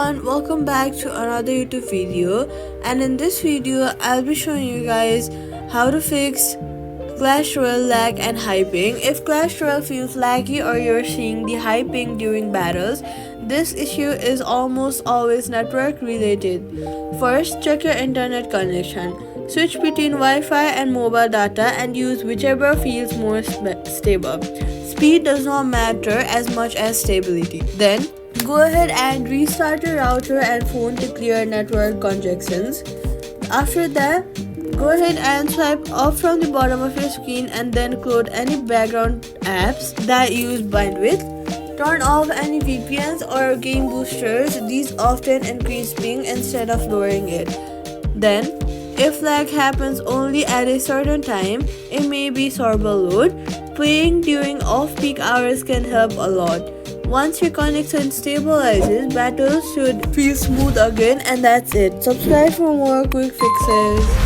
everyone, welcome back to another YouTube video, and in this video I'll be showing you guys how to fix Clash Royale lag and hyping. If Clash Royale feels laggy or you're seeing the hyping during battles, this issue is almost always network related. First, check your internet connection. Switch between Wi-Fi and mobile data and use whichever feels more stable. Speed does not matter as much as stability. Then, go ahead and restart your router and phone to clear network congestions. After that, go ahead and swipe off from the bottom of your screen and then close any background apps that use bandwidth. Turn off any VPNs or game boosters. These often increase ping instead of lowering it. Then, if lag happens only at a certain time, it may be server load. Playing during off-peak hours can help a lot. Once your connection stabilizes, battles should feel smooth again, and that's it. Subscribe for more quick fixes.